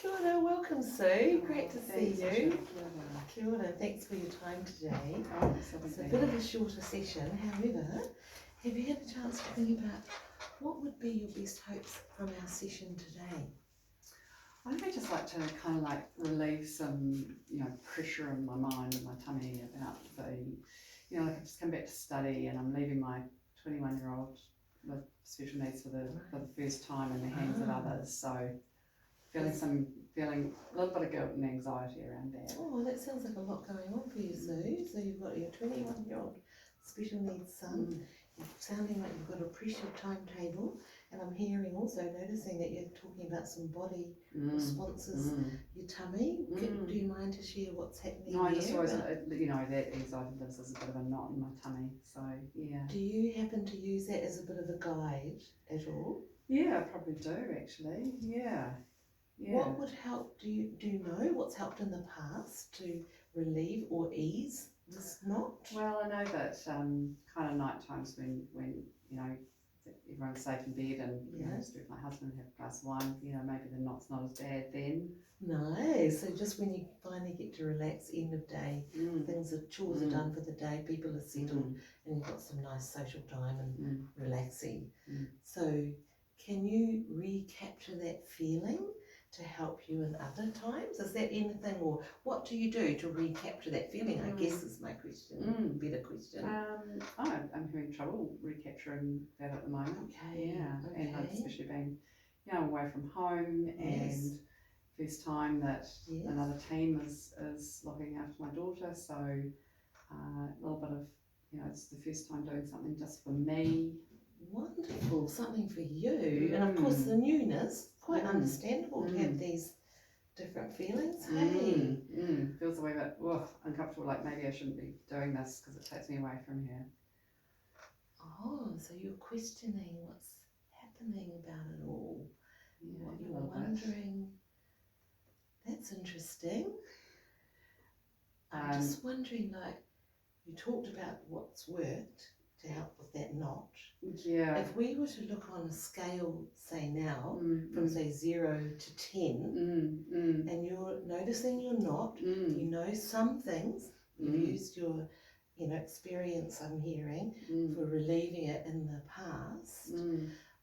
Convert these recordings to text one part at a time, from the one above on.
Kia ora, welcome Sue, great to see Thanks, you. Kia Kia ora, thanks for your time today. ora. It's a bit of a shorter session, however, have you had a chance to think about what would be your best hopes from our session today? I think I just like to kind of like relieve some, pressure in my mind and my tummy about like I've just come back to study and I'm leaving my 21-year-old with special needs for the first time in the hands of others. So feeling a little bit of guilt and anxiety around that. Oh, that sounds like a lot going on for you, Sue. So you've got your 21-year-old special needs son, you're sounding like you've got a pressured timetable, and I'm hearing also, noticing that you're talking about some body responses, your tummy. Do you mind to share what's happening No, I there? just always, that anxiety lives as a bit of a knot in my tummy, so yeah. Do you happen to use that as a bit of a guide at all? Yeah, I probably do actually, yeah. What would help, do you know what's helped in the past to relieve or ease this knot? Well, I know that kind of night times when everyone's safe in bed and just with my husband have a glass of wine, maybe the knot's not as bad then. Nice. So just when you finally get to relax, end of day, chores are done for the day, people are settled, and you've got some nice social time and relaxing. So can you recapture that feeling to help you in other times? Is that anything, or what do you do to recapture that feeling? I guess is my question, better question. I'm having trouble recapturing that at the moment. Okay. Yeah, and I've especially been, away from home and first time that another team is looking after my daughter, so a little bit of, it's the first time doing something just for me. Wonderful, something for you, and of course the newness, quite understandable to have these different feelings. Feels a wee bit uncomfortable, like maybe I shouldn't be doing this because it takes me away from here. Oh, so you're questioning what's happening about it all, what you're wondering. That's interesting. I'm just wondering, like, you talked about what's worked to help with that knot. Yeah. If we were to look on a scale, say now, from say 0 to 10, and you're noticing your knot, you know some things, you've used your experience, I'm hearing, for relieving it in the past.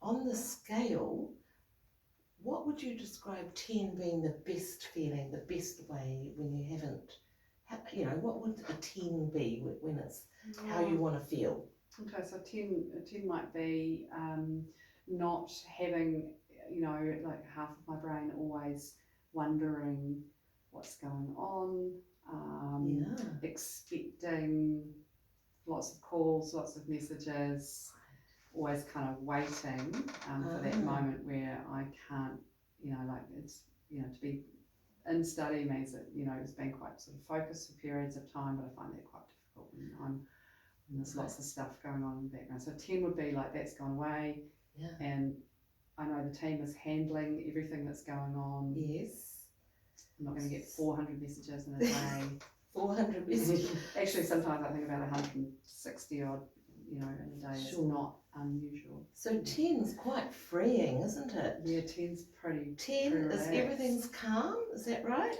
On the scale, what would you describe 10 being the best feeling, the best way when you haven't, what would a 10 be when it's how you want to feel? Okay, so 10 might be not having, like half of my brain always wondering what's going on, expecting lots of calls, lots of messages, always kind of waiting for that moment where I can't, to be in study means that, it's been quite sort of focused for periods of time, but I find that quite difficult when there's lots of stuff going on in the background. So 10 would be like that's gone away, and I know the team is handling everything that's going on. Yes. I'm not going to get 400 messages in a day. 400 messages. Actually, sometimes I think about 160 odd, in a day. It's not unusual. So 10's quite freeing, isn't it? Yeah, 10's pretty. 10 pretty is everything's calm. Is that right?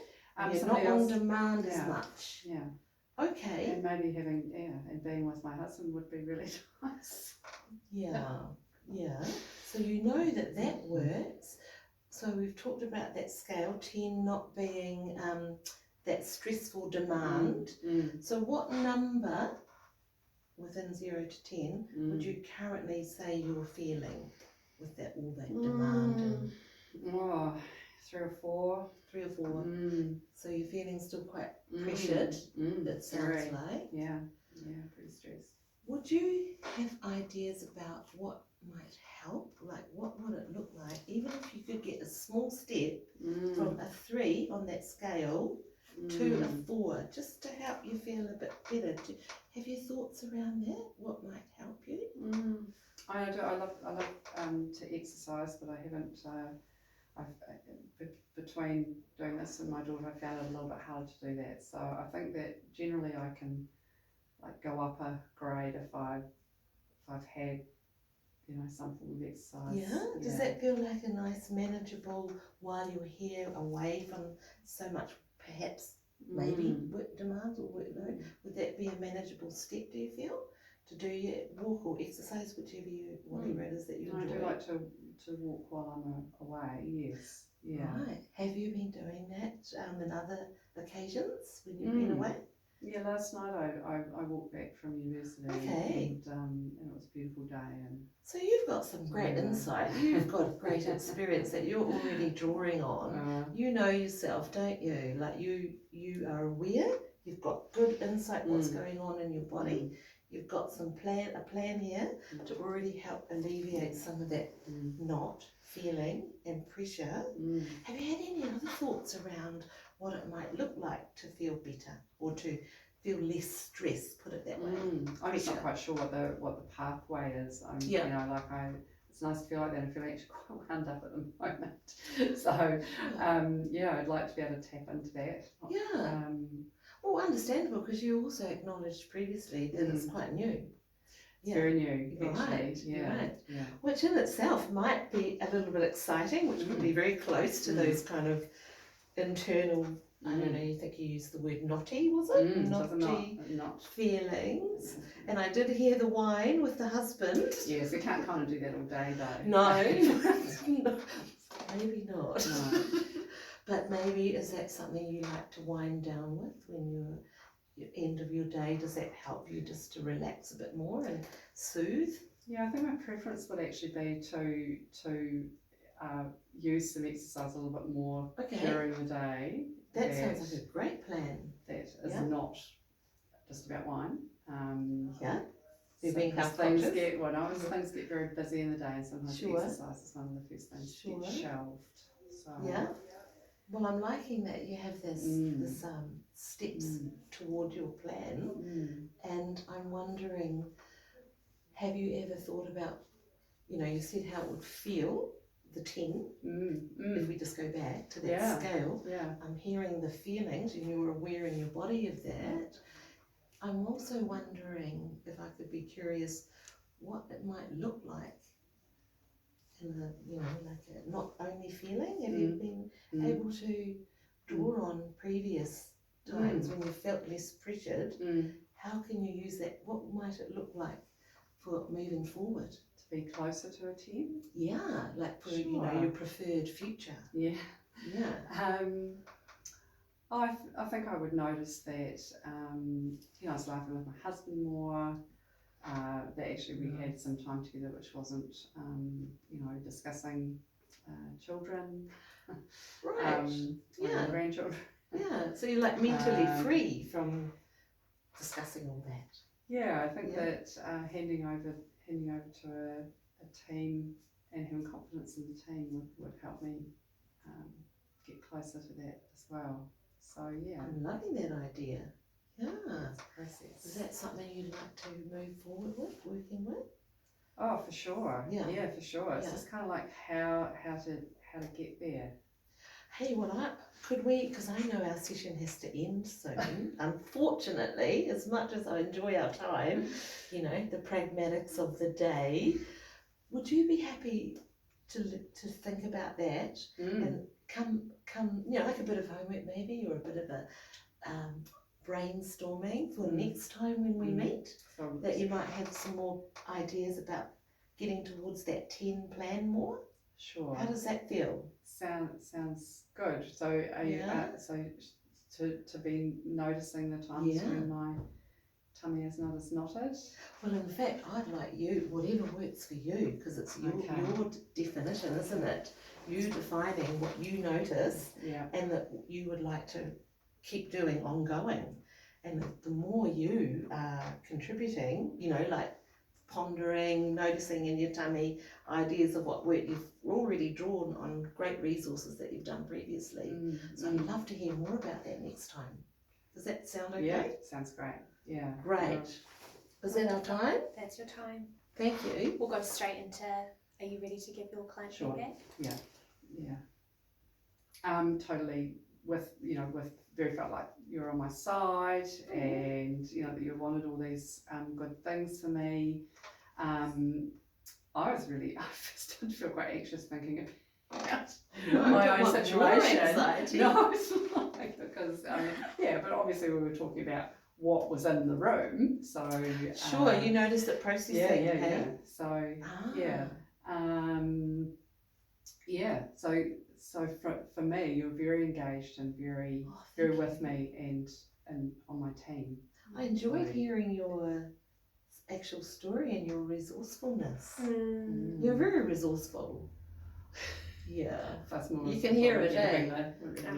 You're not on demand as much. Yeah. Okay. And maybe having, and being with my husband would be really nice. Yeah. So you know that works. So we've talked about that scale, 10 not being that stressful demand. So what number within 0 to 10 would you currently say you're feeling with that all that demand? And 3 or 4. 3 or 4. So you're feeling still quite pressured, it sounds like. Yeah, pretty stressed. Would you have ideas about what might help? Like what would it look like? Even if you could get a small step from a 3 on that scale to a 4, just to help you feel a bit better. Have you thoughts around that? What might help you? I do. I love to exercise, but I haven't. Between doing this and my daughter, I found it a little bit hard to do that. So I think that generally I can like go up a grade if I've had some form of exercise. Yeah, does that feel like a nice manageable while you're here away from so much perhaps maybe work demands or workload? Would that be a manageable step, do you feel, to do your walk or exercise, whatever it is that you enjoy? I do like to walk while I'm away, yes. Yeah. Right. Have you been doing that in other occasions when you've been away? Yeah, last night I walked back from university, Okay. and it was a beautiful day. And so you've got some great insight. You've got great experience that you're already drawing on. You know yourself, don't you? Like you are aware. You've got good insight what's going on in your body. You've got a plan here to already help alleviate some of that not feeling and pressure. Have you had any other thoughts around what it might look like to feel better or to feel less stress, put it that way? I'm just not quite sure what the pathway is. It's nice to feel like that. I feel actually quite wound up at the moment. So I'd like to be able to tap into that. Well, understandable, because you also acknowledged previously that it's quite new. It's very new, actually. Right. Which in itself might be a little bit exciting, which would be very close to those kind of internal, I don't know, you think you used the word knotty, was it? Knotty feelings. And I did hear the whine with the husband. Yes, we can't kind of do that all day though. No, maybe not. No. But maybe is that something you like to wind down with when your end of your day? Does that help you just to relax a bit more and soothe? Yeah, I think my preference would actually be to use some exercise a little bit more during the day. That sounds like a great plan. That is not just about wine. Being health things conscious. Things get very busy in the day, and sometimes exercise is one of the first things to get shelved. So. Yeah. Well, I'm liking that you have this steps toward your plan, and I'm wondering, have you ever thought about, you said how it would feel, the 10, if we just go back to that scale. I'm hearing the feelings, and you're aware in your body of that. I'm also wondering if I could be curious what it might look like in like a not only feeling. Have you been able to draw on previous times when you felt less pressured? How can you use that? What might it look like for moving forward? To be closer to a 10? Yeah, like for your preferred future. Yeah. I think I would notice that I was laughing with my husband more. That actually we had some time together which wasn't discussing children, grandchildren. So you're like mentally free from discussing all that. I think that handing over to a team and having confidence in the team would help me get closer to that as well. So I'm loving that idea. It's a process. Is that something you'd like to move forward with, working with? Oh, for sure. Yeah, for sure. It's just kind of like how to get there. Hey, because I know our session has to end soon, unfortunately, as much as I enjoy our time, the pragmatics of the day, would you be happy to think about that and come, like a bit of homework maybe, or a bit of a brainstorming for next time when we meet, that you might have some more ideas about getting towards that 10 plan more? Sure. How does that feel? Sounds good. So to be noticing the times when my tummy is not as knotted. Well, in fact, I'd like you, whatever works for you, because it's your definition, isn't it? You defining what you notice and that you would like to keep doing ongoing. And the more you are contributing, like pondering, noticing in your tummy ideas of what work, you've already drawn on great resources that you've done previously. So I'd love to hear more about that next time. Does that sound okay? Yeah, sounds great. Yeah. Great. Is that our time? That's your time. Thank you. We'll go straight into, are you ready to give your client feedback? Yeah. Totally with very felt like you're on my side, and that you wanted all these good things for me. I just did feel quite anxious thinking about No, my don't own want your situation. anxiety. No, it's like, because, but obviously we were talking about what was in the room, so. Sure, you noticed it processing, hey? So, so for me, you're very engaged and very with me and on my team. I enjoyed hearing your actual story and your resourcefulness. You're very resourceful. Yeah, you can hear it, eh?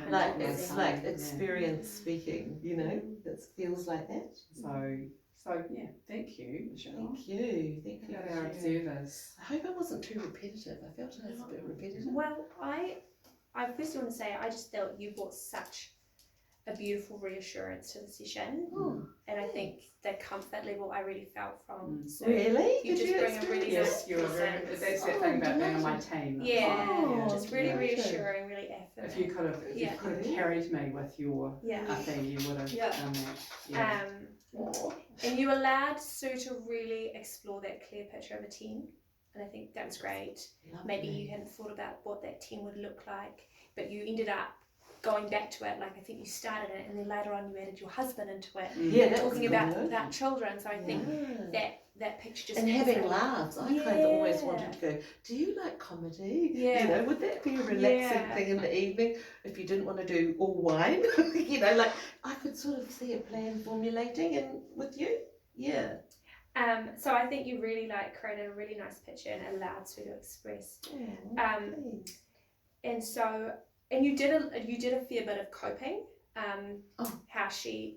Like it's like experience speaking, you know. It feels like that. So yeah, thank you, Michelle. Thank you for our observers. I hope I wasn't too repetitive. I felt it was a bit repetitive. Well, I firstly want to say I just felt you brought such a beautiful reassurance to the session, and I think the comfort level I really felt from. So really? you just bring a really nice you were very. That's that thing about being on my team. Just really reassuring, really affirming. If you could have carried me with your thing, you would have done that. And you allowed Sue to really explore that clear picture of a team, and I think that was great. Lovely. Maybe you hadn't thought about what that team would look like, but you ended up going back to it. Like I think you started it, and then later on you added your husband into it. Yeah, that talking about children. So I think that picture just having laughs. I kind of always wanted to go, do you like comedy? Yeah. You know, would that be a relaxing thing in the evening if you didn't want to do all wine? You know, like I could sort of see a plan formulating and with you. Yeah. So I think you really created a really nice picture and allowed Sue to express. And you did a fair bit of coping.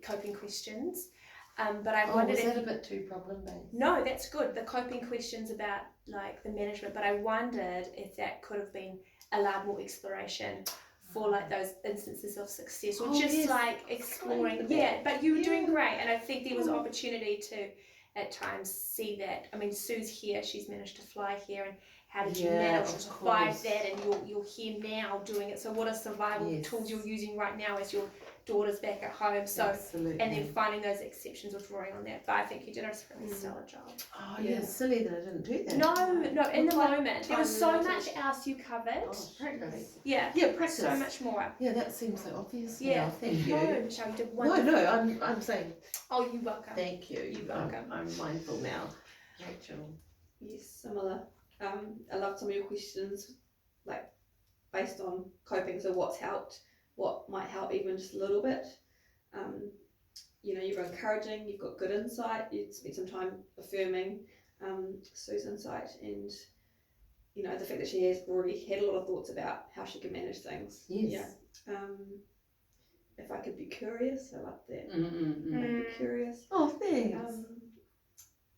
Coping questions. But I wondered was that a bit too problem-based? No, that's good. The coping questions about like the management, but I wondered if that could have been allowed more exploration for like those instances of success, or just like exploring. But you were doing great, and I think there was opportunity to at times see that. I mean, Sue's here; she's managed to fly here, and how did you manage to survive that? And you're here now doing it. So what are survival tools you're using right now as your daughter's back at home? So absolutely. And then finding those exceptions or drawing on that. But I think you did a really stellar job. Oh yeah, it's silly that I didn't do that. No, in the moment there was so much else you covered. Practice. Yeah, practice. So much more. Yeah, that seems so obvious. Yeah, now. Thank you. No, Michelle, you did wonderful. No, I'm saying. Oh, you're welcome. Thank you. You're welcome. I'm mindful now. Rachel. Yes, similar. I loved some of your questions, like based on coping. So what's helped? What might help even just a little bit? You know, you're encouraging. You've got good insight. You spent some time affirming Sue's insight, and you know the fact that she has already had a lot of thoughts about how she can manage things. Yes. Yeah. If I could be curious, I like that. Be curious. Oh, thanks.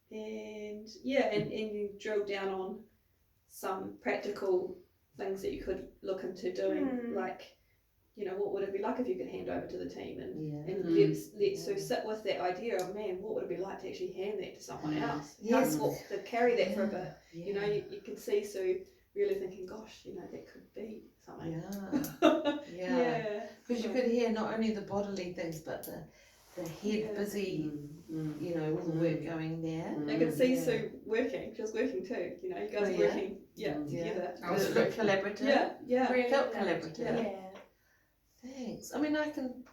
And you drilled down on some practical things that you could look into doing, like, you know, what would it be like if you could hand over to the team, and let Sue sit with that idea of, man, what would it be like to actually hand that to someone else? Yes. To carry that for a bit. You know, you could see Sue really thinking, gosh, you know, that could be something. Because you could hear not only the bodily things, but the head busy, you know, all the work going there. I could see Sue working. She was working too. You know, you guys working together. Was it collaborative? Yeah. Really Felt collaborative. Yeah. Thanks. I mean, I can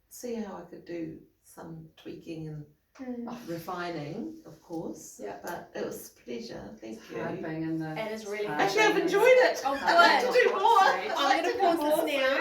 see how I could do some tweaking and refining, of course. Yeah. But it was a pleasure. Thank you. Hard being in the. It is really. Actually, I've enjoyed it. Oh, good. I'd like to do more. I'm going to pause this now.